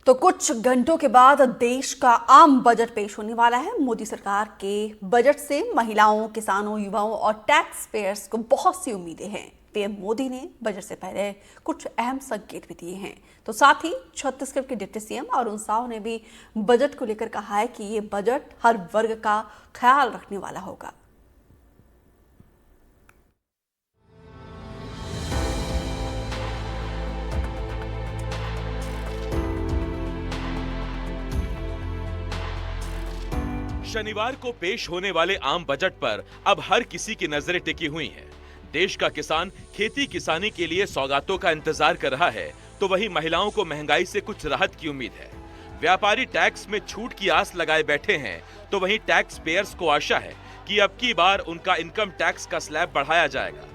तो कुछ घंटों के बाद देश का आम बजट पेश होने वाला है। मोदी सरकार के बजट से महिलाओं, किसानों, युवाओं और टैक्स पेयर्स को बहुत सी उम्मीदें हैं। पीएम मोदी ने बजट से पहले कुछ अहम संकेत भी दिए हैं। तो साथ ही छत्तीसगढ़ के डिप्टी सीएम अरुण साव ने भी बजट को लेकर कहा है कि ये बजट हर वर्ग का ख्याल रखने वाला होगा। शनिवार को पेश होने वाले आम बजट पर अब हर किसी की नजरें टिकी हुई हैं। देश का किसान खेती किसानी के लिए सौगातों का इंतजार कर रहा है, तो वहीं महिलाओं को महंगाई से कुछ राहत की उम्मीद है। व्यापारी टैक्स में छूट की आस लगाए बैठे हैं, तो वहीं टैक्स पेयर्स को आशा है कि अब की बार उनका इनकम टैक्स का स्लैब बढ़ाया जाएगा,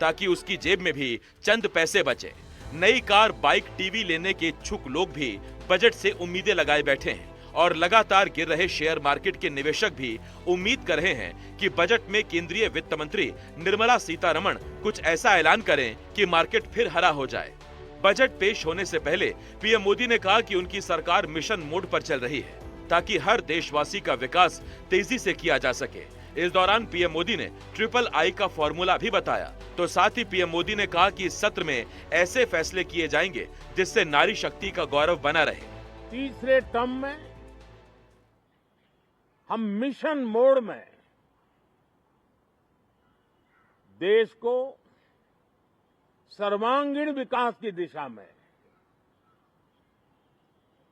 ताकि उसकी जेब में भी चंद पैसे बचे। नई कार, बाइक, टीवी लेने के इच्छुक लोग भी बजट से उम्मीदें लगाए बैठे हैं और लगातार गिर रहे शेयर मार्केट के निवेशक भी उम्मीद कर रहे हैं कि बजट में केंद्रीय वित्त मंत्री निर्मला सीतारमण कुछ ऐसा ऐलान करें कि मार्केट फिर हरा हो जाए। बजट पेश होने से पहले पीएम मोदी ने कहा कि उनकी सरकार मिशन मोड पर चल रही है, ताकि हर देशवासी का विकास तेजी से किया जा सके। इस दौरान पीएम मोदी ने ट्रिपल I का फॉर्मूला भी बताया। तो साथ ही पीएम मोदी ने कहा कि इस सत्र में ऐसे फैसले किए जाएंगे जिससे नारी शक्ति का गौरव बना रहे। तीसरे टर्म में हम मिशन मोड में देश को सर्वांगीण विकास की दिशा में,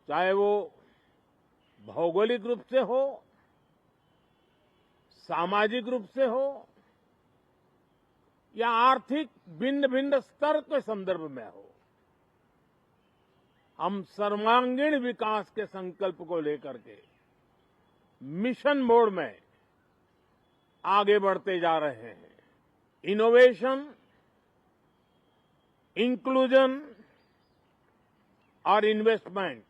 चाहे वो भौगोलिक रूप से हो, सामाजिक रूप से हो या आर्थिक भिन्न भिन्न स्तर के संदर्भ में हो, हम सर्वांगीण विकास के संकल्प को लेकर के मिशन मोड में आगे बढ़ते जा रहे हैं। इनोवेशन, इंक्लूजन और इन्वेस्टमेंट,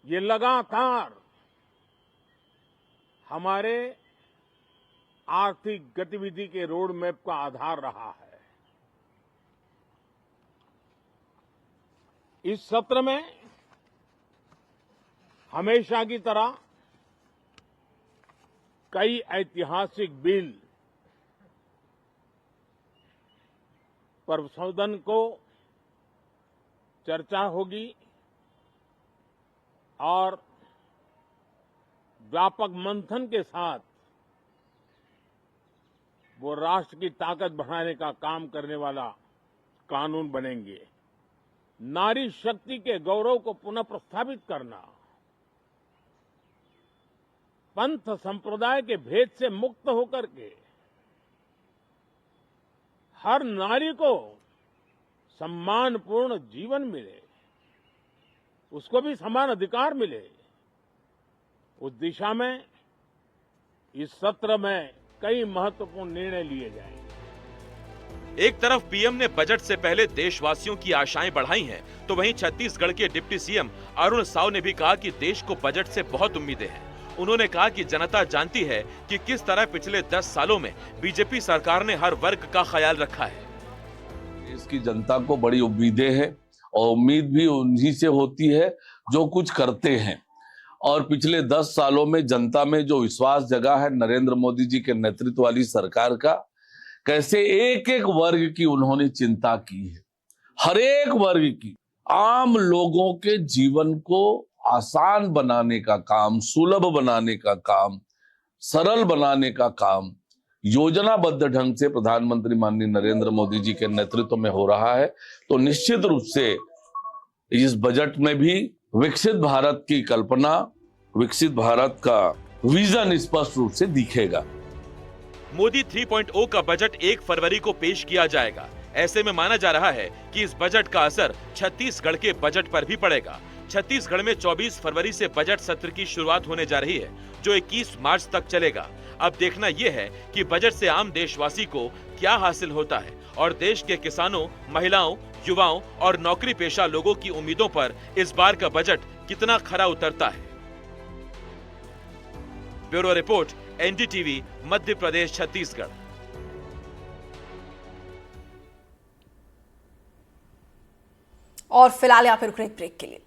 ये लगातार हमारे आर्थिक गतिविधि के रोड मैप का आधार रहा है। इस सत्र में हमेशा की तरह कई ऐतिहासिक बिल पर सदन को चर्चा होगी और व्यापक मंथन के साथ वो राष्ट्र की ताकत बढ़ाने का काम करने वाला कानून बनेंगे। नारी शक्ति के गौरव को पुनः प्रस्थापित करना, पंथ संप्रदाय के भेद से मुक्त होकर के हर नारी को सम्मानपूर्ण जीवन मिले, उसको भी समान अधिकार मिले, उस दिशा में इस सत्र में कई महत्वपूर्ण निर्णय लिए जाएंगे। एक तरफ पीएम ने बजट से पहले देशवासियों की आशाएं बढ़ाई हैं, तो वहीं छत्तीसगढ़ के डिप्टी सीएम अरुण साव ने भी कहा कि देश को बजट से बहुत उम्मीदें हैं। उन्होंने कहा कि जनता जानती है कि किस तरह पिछले 10 सालों में बीजेपी सरकार ने हर वर्ग का ख्याल रखा है। इसकी जनता को बड़ी उम्मीदें हैं और उम्मीद भी उन्हीं से होती है जो कुछ करते हैं। और पिछले 10 सालों में जनता में जो विश्वास जगा है नरेंद्र मोदी जी के नेतृत्व वाली सरकार का, कैसे एक एक वर्ग की उन्होंने चिंता की है, हर एक वर्ग की, आम लोगों के जीवन को आसान बनाने का काम, सुलभ बनाने का काम, सरल बनाने का काम योजनाबद्ध ढंग से प्रधानमंत्री माननीय नरेंद्र मोदी जी के नेतृत्व में हो रहा है। तो निश्चित रूप से इस बजट में भी विकसित भारत की कल्पना, विकसित भारत का विजन स्पष्ट रूप से दिखेगा। मोदी 3.0 का बजट 1 फरवरी को पेश किया जाएगा। ऐसे में माना जा रहा है कि इस बजट का असर छत्तीसगढ़ के बजट पर भी पड़ेगा। छत्तीसगढ़ में 24 फरवरी से बजट सत्र की शुरुआत होने जा रही है, जो 21 मार्च तक चलेगा। अब देखना यह है कि बजट से आम देशवासी को क्या हासिल होता है और देश के किसानों, महिलाओं, युवाओं और नौकरी पेशा लोगों की उम्मीदों पर इस बार का बजट कितना खरा उतरता है। Bureau report, NDTV, Madhya Pradesh, Chhattisgarh. और फिलहाल यहाँ पे रुक रहे एक ब्रेक के लिए।